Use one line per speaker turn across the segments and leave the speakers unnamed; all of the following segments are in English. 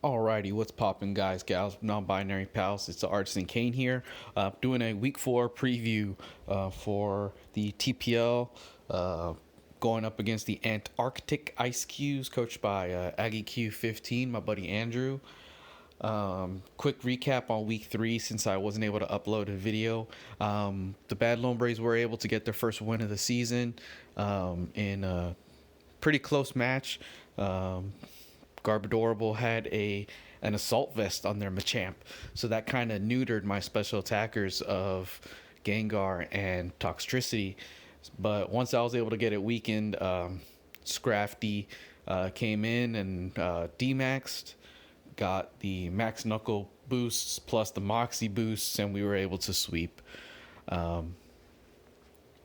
Alrighty, what's poppin', guys, gals, non-binary pals? It's the Artisan Kane here, doing a Week 4 preview for the TPL, going up against the Antarctic EisQs, coached by Aggie 15, my buddy Andrew. Quick recap on Week 3 since I wasn't able to upload a video. The Bad Lombres were able to get their first win of the season in a pretty close match. Garbadorable had an assault vest on their Machamp, so that kind of neutered my special attackers of Gengar and Toxtricity. But once I was able to get it weakened, Scrafty came in and demaxed, got the Max Knuckle boosts plus the Moxie boosts, and we were able to sweep.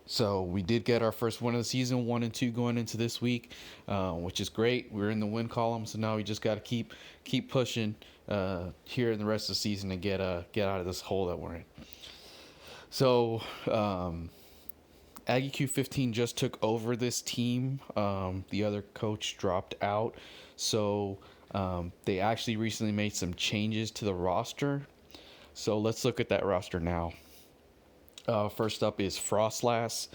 So we did get our first win of the season, 1 and 2 going into this week, which is great. We're in the win column, so now we just got to keep pushing here in the rest of the season to get out of this hole that we're in. So Aggie Q15 just took over this team. The other coach dropped out, so they actually recently made some changes to the roster. So let's look at that roster now. First up is Frostlass.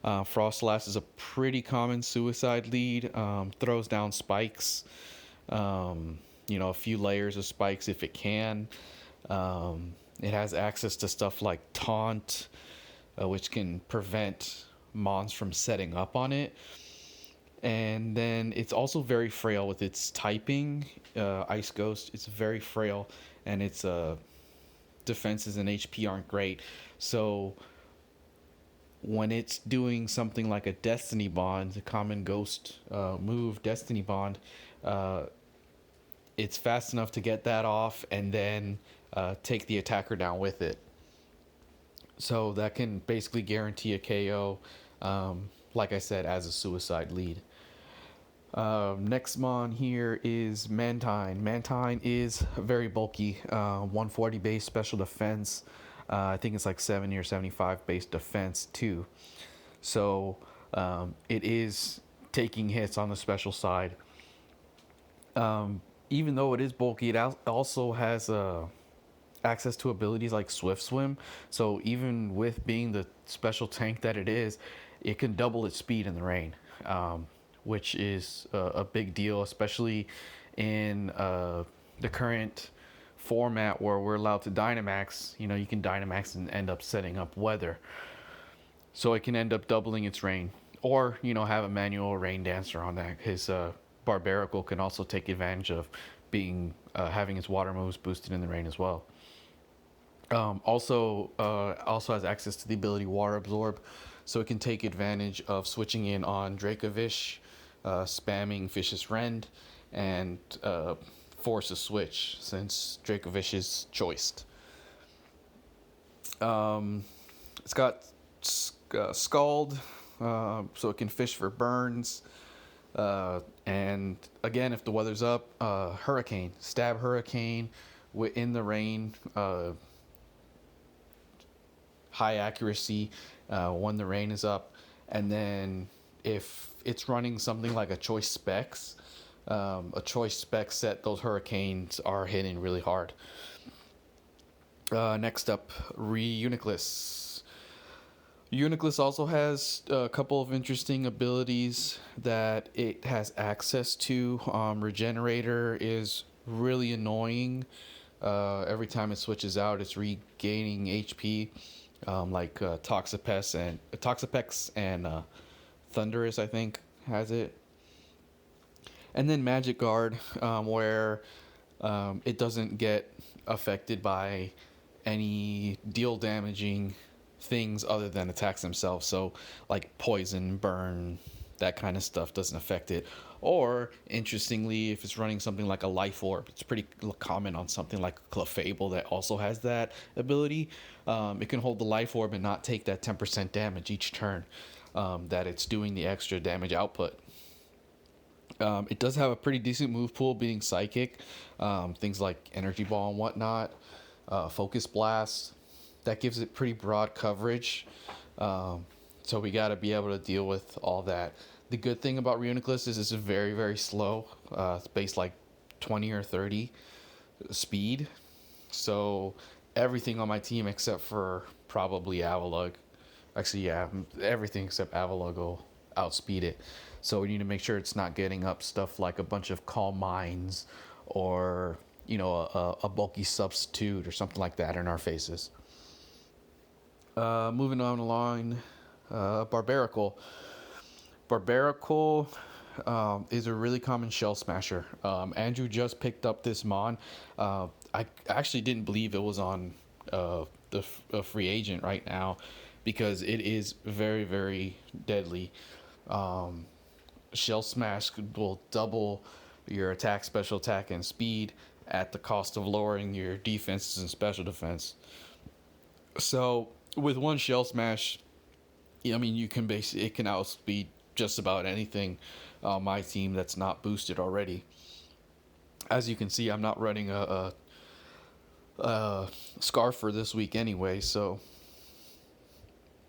Frostlass is a pretty common suicide lead. Throws down spikes. A few layers of spikes if it can. It has access to stuff like Taunt, which can prevent mons from setting up on it. And then it's also very frail with its typing. Ice Ghost, it's very frail, and its defenses and HP aren't great. So when it's doing something like a Destiny Bond, the common ghost move, Destiny Bond, it's fast enough to get that off and then take the attacker down with it. So that can basically guarantee a KO, like I said, as a suicide lead. Next mon here is Mantine. Mantine is very bulky, 140 base special defense. I think it's like 70 or 75 base defense too. So it is taking hits on the special side. Even though it is bulky, it also has access to abilities like Swift Swim. So even with being the special tank that it is, it can double its speed in the rain. Which is a big deal, especially in the current format where we're allowed to Dynamax. You can Dynamax and end up setting up weather. So it can end up doubling its rain. Or, have a manual rain dancer on that. His Barbarical can also take advantage of having its water moves boosted in the rain as well. Also has access to the ability Water Absorb. So it can take advantage of switching in on Dracovish, spamming Vicious Rend, and force a switch since Dracovish is choiced. It's got Scald, so it can fish for burns. And again, if the weather's up, Hurricane, stab Hurricane in the rain, high accuracy when the rain is up. And then if it's running something like a choice specs set, those Hurricanes are hitting really hard. Next up, Reuniclus. Uniclus also has a couple of interesting abilities that it has access to. Regenerator is really annoying. Every time it switches out, it's regaining HP, like Toxapex and Thunderous, I think, has it. And then Magic Guard, where it doesn't get affected by any deal damaging things other than attacks themselves. So like poison, burn, that kind of stuff doesn't affect it. Or interestingly, if it's running something like a Life Orb, it's pretty common on something like Clefable that also has that ability. It can hold the Life Orb and not take that 10% damage each turn that it's doing the extra damage output. It does have a pretty decent move pool, being Psychic, things like Energy Ball and whatnot, Focus Blast. That gives it pretty broad coverage. So we got to be able to deal with all that. The good thing about Reuniclus is it's very, very slow. It's based like 20 or 30 speed. So everything on my team except for probably Avalug. Actually, yeah, everything except Avalug will outspeed it. So we need to make sure it's not getting up stuff like a bunch of calm minds or, a bulky substitute or something like that in our faces. Moving on along, Barbarical. Barbarical is a really common shell smasher. Andrew just picked up this mon. I actually didn't believe it was on a free agent right now because it is very, very deadly. Shell smash will double your attack, special attack, and speed at the cost of lowering your defenses and special defense. So with one shell smash, I mean, it can outspeed just about anything on my team that's not boosted already. As you can see, I'm not running a scarf for this week anyway, so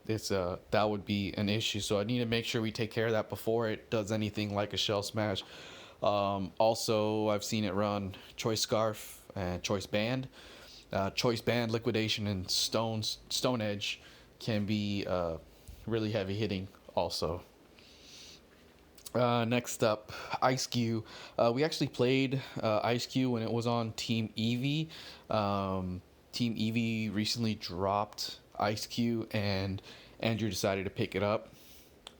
that would be an issue. So I need to make sure we take care of that before it does anything like a shell smash. Also, I've seen it run choice scarf and choice band. Choice band, liquidation, and stone edge can be really heavy hitting also. Next up, IceQ. We actually played IceQ when it was on Team Eevee. Team Eevee recently dropped IceQ, and Andrew decided to pick it up.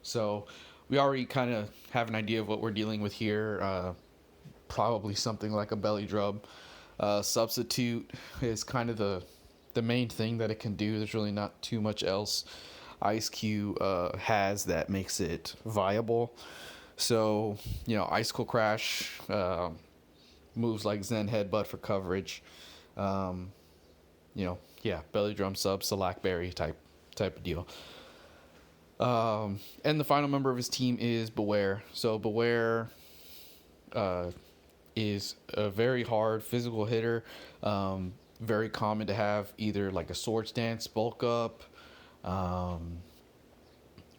So we already kind of have an idea of what we're dealing with here. Probably something like a belly drum. Substitute is kind of the main thing that it can do. There's really not too much else IceQ has that makes it viable. So, Icicle Crash, moves like Zen Headbutt for coverage. Belly drum sub, Salackberry type of deal. And the final member of his team is Beware. So Beware is a very hard physical hitter. Very common to have either like a sword stance, bulk up,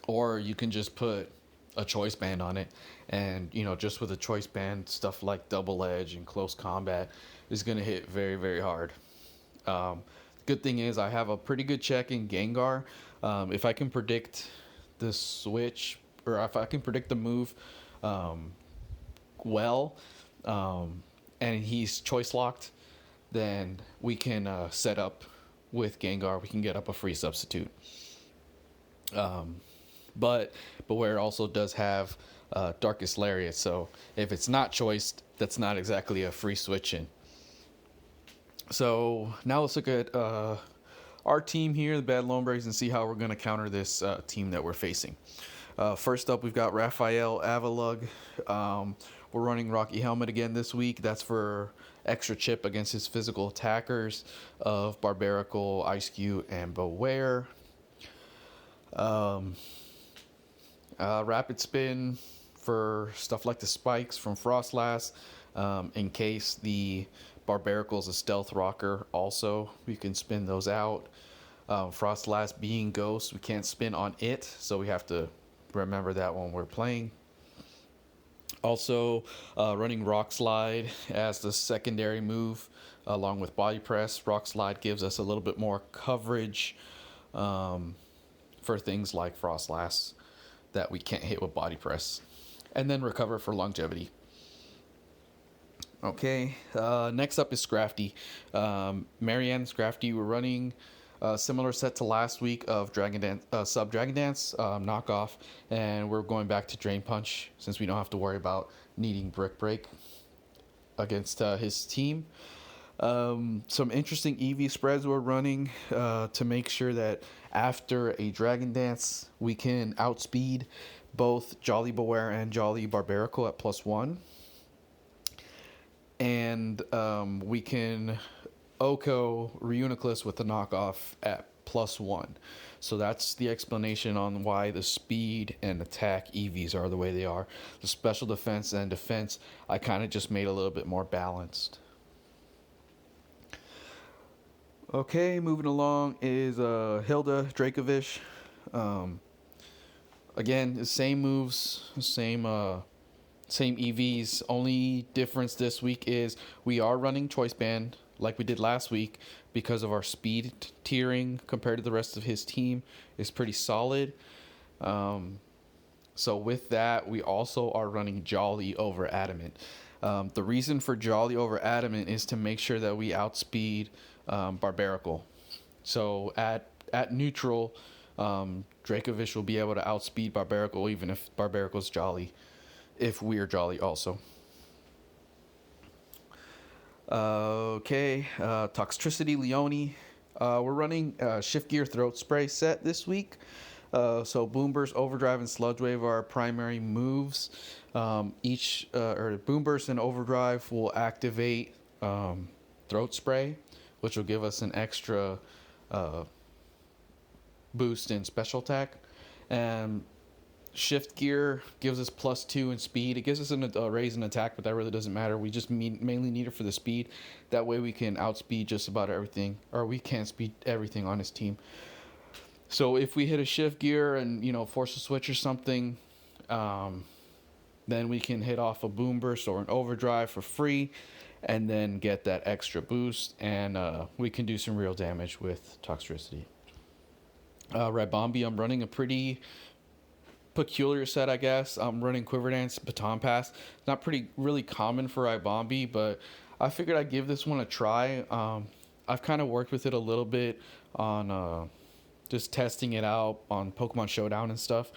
or you can just put a choice band on it, and just with a choice band, stuff like double edge and close combat is going to hit very, very hard. Good thing is I have a pretty good check in Gengar. If I can predict the switch, or if I can predict the move well, and he's choice locked, then we can set up with Gengar. We can get up a free substitute. But Beware also does have Darkest Lariat, so if it's not choiced, that's not exactly a free switch in. So now let's look at our team here, the Bad Lombres, and see how we're going to counter this team that we're facing. First up, we've got Raphael Avalug. We're running Rocky Helmet again this week. That's for extra chip against his physical attackers of Barbarical, IceQ, and Beware. Rapid Spin for stuff like the spikes from Frostlass. In case the Barbarical is a stealth rocker, also we can spin those out. Frostlass being Ghost, we can't spin on it, so we have to remember that when we're playing. Also, running Rock Slide as the secondary move along with Body Press. Rock Slide gives us a little bit more coverage for things like Frostlass that we can't hit with Body Press. And then Recover for longevity. Okay, next up is Scrafty. Marianne Scrafty, we're running a similar set to last week of Dragon Dance, Sub Dragon Dance knockoff, and we're going back to Drain Punch since we don't have to worry about needing Brick Break against his team. Some interesting EV spreads we're running to make sure that after a Dragon Dance, we can outspeed both Jolly Beware and Jolly Barbarical at +1. And we can Oko Reuniclus with the knockoff at +1. So that's the explanation on why the speed and attack EVs are the way they are. The special defense and defense, I kind of just made a little bit more balanced. Okay, moving along is Hilda Dracovish. Again, the same moves, same same EVs. Only difference this week is we are running choice band like we did last week because of our speed tiering compared to the rest of his team is pretty solid. So with that, we also are running Jolly over Adamant. The reason for Jolly over Adamant is to make sure that we outspeed Barbarical. So at neutral, Dracovish will be able to outspeed Barbarical even if Barbarical's Jolly, if we're Jolly also. Toxtricity Leone. We're running Shift Gear Throat Spray set this week. So Boom Burst, Overdrive, and Sludge Wave are our primary moves. Boom Burst and Overdrive will activate Throat Spray, which will give us an extra boost in special attack. And Shift Gear gives us +2 in speed. It gives us a raise in attack, but that really doesn't matter. We just mainly need it for the speed. That way we can outspeed just about everything, or we can speed everything on his team. So if we hit a Shift Gear and, force a switch or something, then we can hit off a Boom Burst or an Overdrive for free and then get that extra boost, and we can do some real damage with Toxtricity. Bombilla, I'm running a pretty peculiar set, I guess. I'm running Quiver Dance, Baton Pass. It's not really common for Ibombi, but I figured I'd give this one a try. I've kind of worked with it a little bit on just testing it out on Pokemon Showdown and stuff,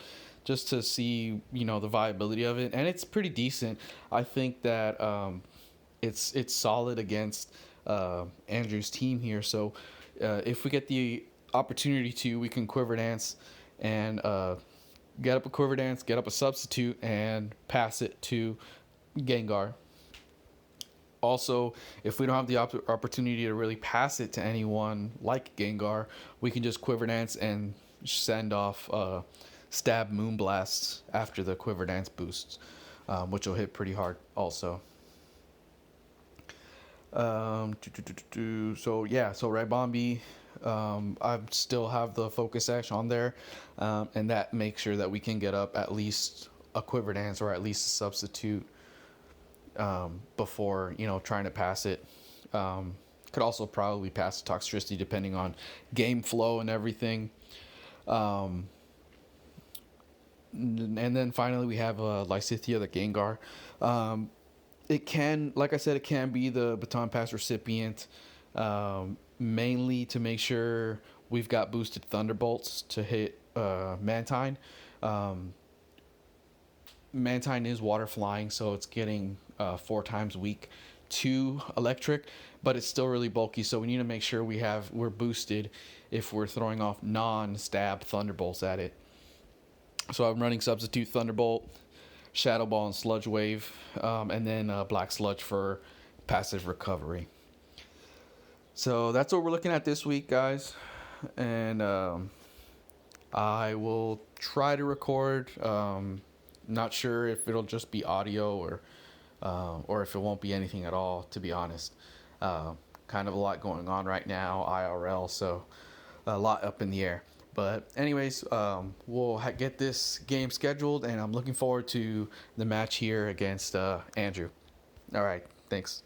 just to see the viability of it, and it's pretty decent. I think that it's solid against Andrew's team here. So if we get the opportunity to, we can Quiver Dance and get up a Quiver Dance, get up a Substitute, and pass it to Gengar. Also, if we don't have the opportunity to really pass it to anyone like Gengar, we can just Quiver Dance and send off Stab Moonblast after the Quiver Dance boosts, which will hit pretty hard also. So Ribombi, I still have the Focus Sash on there, and that makes sure that we can get up at least a Quiver Dance or at least a Substitute before trying to pass it. Could also probably pass Toxtricity depending on game flow and everything. And then finally we have Lysithea, the Gengar. It can, like I said, it can be the Baton Pass recipient, mainly to make sure we've got boosted Thunderbolts to hit Mantine. Mantine is water flying, so it's getting 4 times weak to electric, but it's still really bulky, so we need to make sure we're boosted if we're throwing off non-stab Thunderbolts at it. So I'm running Substitute Thunderbolt, Shadow Ball, and Sludge Wave, and then Black Sludge for passive recovery. So that's what we're looking at this week, guys, and I will try to record. Not sure if it'll just be audio or if it won't be anything at all, to be honest. Kind of a lot going on right now, IRL, so a lot up in the air. But anyways, we'll get this game scheduled, and I'm looking forward to the match here against Andrew. All right, thanks.